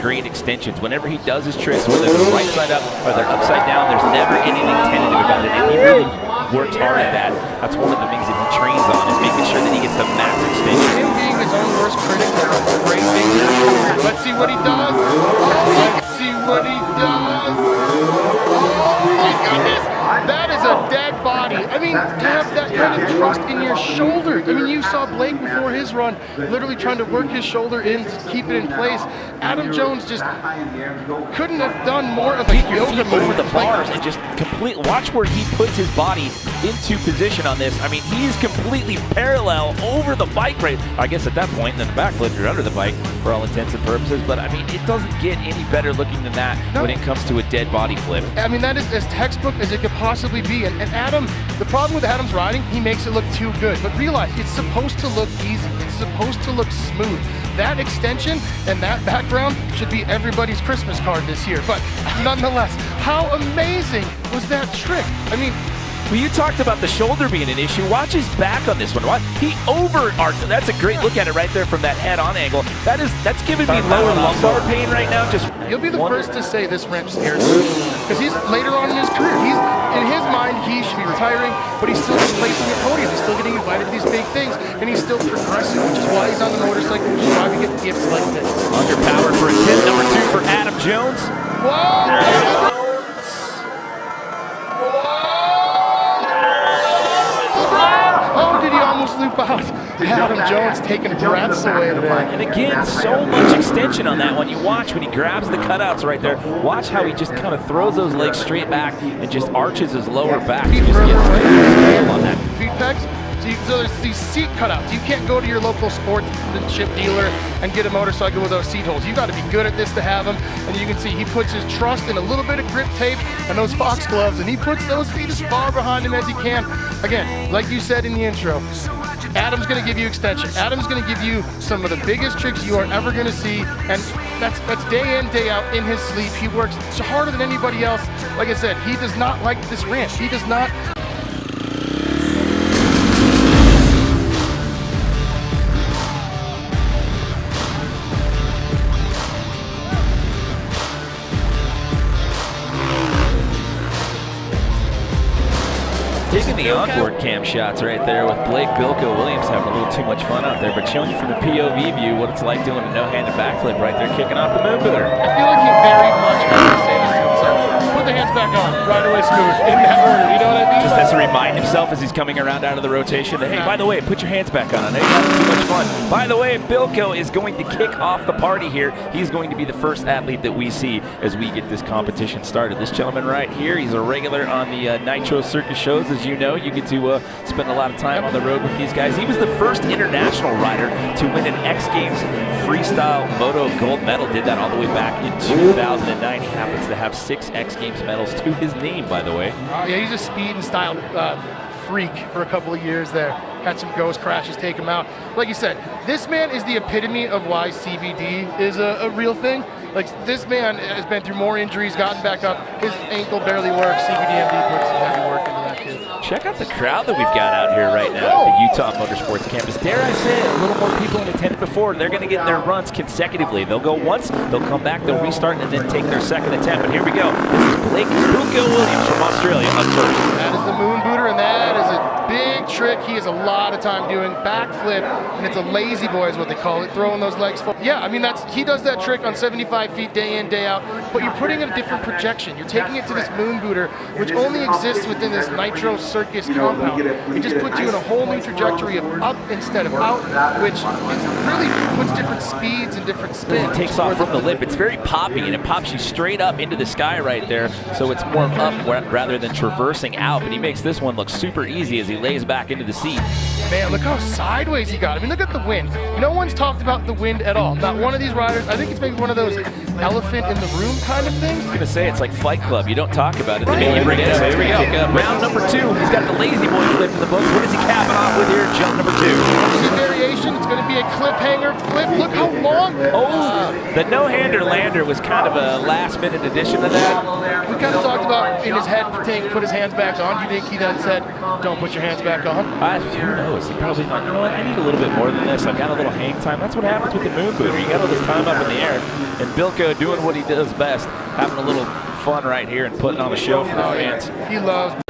Great extensions. Whenever he does his tricks, whether they're right side up or they're upside down, there's never anything tentative about it, and he really works hard at that. That's one of the things that he trains on, is making sure that he gets the max extension. Him being his own worst critic is a great thing. Let's see what he does. Let's see what he does. Oh my goodness. That is a dead body. I mean, to have that kind of trust in your shoulder. I mean, you saw Blake before his run literally trying to work his shoulder in to keep it in place. Adam Jones just couldn't have done more of a yoga move over the bars and just complete. Watch where he puts his body into position on this. I mean, he's completely parallel over the bike right. I guess at that point, then the backflip, you're under the bike for all intents and purposes. But I mean, it doesn't get any better looking than that when it comes to a dead body flip. I mean, that is as textbook as it could possibly be. And Adam, the problem with Adam's riding, he makes it look too good. But realize, it's supposed to look easy. It's supposed to look smooth. That extension and that background should be everybody's Christmas card this year. But nonetheless, how amazing was that trick? I mean, well, you talked about the shoulder being an issue. Watch his back on this one. He over-arched. That's a great look at it right there from that head-on angle. That's giving me lower lumbar pain right now. Just you'll be the first to say this ramp scares him, because he's later on in his career. He's in his mind he should be retiring, but he's still placing at podiums. He's still getting invited to these big things, and he's still progressing, which is why he's on the motorcycle, which is why we get gifts like this. Underpowered for a tip, number 2 for Adam Jones. Whoa! Oh, did he almost loop out? Adam Jones taking breaths away today. And again, so much extension on that one. You watch when he grabs the cutouts right there. Watch how he just kind of throws those legs straight back and just arches his lower back. To just get on that. Feet pegs. So there's these seat cutouts. You can't go to your local sportsmanship dealer and get a motorcycle with those seat holes. You got to be good at this to have them. And you can see he puts his trust in a little bit of grip tape and those fox gloves, and he puts those feet as far behind him as he can. Again, like you said in the intro, Adam's going to give you extension. Adam's going to give you some of the biggest tricks you are ever going to see, and that's day in, day out in his sleep. He works harder than anybody else. Like I said, he does not like this ramp. He does not. Taking the onboard cam shots right there with Blake Bilko Williams having a little too much fun out there, but showing you from the POV view what it's like doing a no-handed backflip right there, kicking off the moon booter. I feel like he very much has to say this to himself. Put the hands back on, right away smooth, in that order, you know what I mean? Just has to remind himself as he's coming around out of the rotation that, hey, by the way, put your hands back on. I know you're having too much fun. By the way, Bilko is going to kick off the party here. He's going to be the first athlete that we see as we get this competition started. This gentleman right here, he's a regular on the Nitro Circus shows. As you know, you get to spend a lot of time on the road with these guys. He was the first international rider to win an X Games freestyle moto gold medal. Did that all the way back in 2009. He happens to have 6 X Games medals to his name, by the way. Yeah, he's a speed and style freak for a couple of years there. Had some ghost crashes take him out. Like you said, this man is the epitome of why CBD is a real thing. Like, this man has been through more injuries, gotten back up. His ankle barely works. CBDMD puts some heavy work into that kid. Check out the crowd that we've got out here right now at the Utah Motorsports Campus. Dare I say it, a little more people in attendance before. They're going to get their runs consecutively. They'll go once, they'll come back, they'll restart, and then take their second attempt. But here we go. This is Blake Bilko Williams from Australia up first. That is the moon booter, and that is trick he has a lot of time doing, backflip, and it's a lazy boy is what they call it, throwing those legs forward. Yeah, I mean, he does that trick on 75 feet day in, day out, but you're putting in a different projection. You're taking it to this moon booter, which only exists within this Nitro Circus compound. It just puts you in a whole new trajectory of up instead of out, which really puts different speeds and different spins. It takes off from the lip. It's very poppy, and it pops you straight up into the sky right there, so it's more up rather than traversing out, but he makes this one look super easy as he lays back into the seat. Man, look how sideways he got. I mean, look at the wind. No one's talked about the wind at all. Not one of these riders. I think it's maybe one of those elephant in the room kind of things. I was going to say, it's like Fight Club. You don't talk about it. Right. You bring it up. Here we go. Round number 2. He's got the lazy boy flip in the books. What is he capping off with here? Jump number 2. It's a variation. It's going to be a cliffhanger flip. Look how long. Oh, the no-hander lander was kind of a last-minute addition to that. We kind of talked about in his head, put his hands back on. Do you think he then said, don't put your hands back on? Who knows? He probably thought, you know what, I need a little bit more than this. I've got a little hang time. That's what happens with the moon booter. You got all this time up in the air. And Bilko doing what he does best, having a little fun right here and putting on a show for the fans. Yeah. He loves.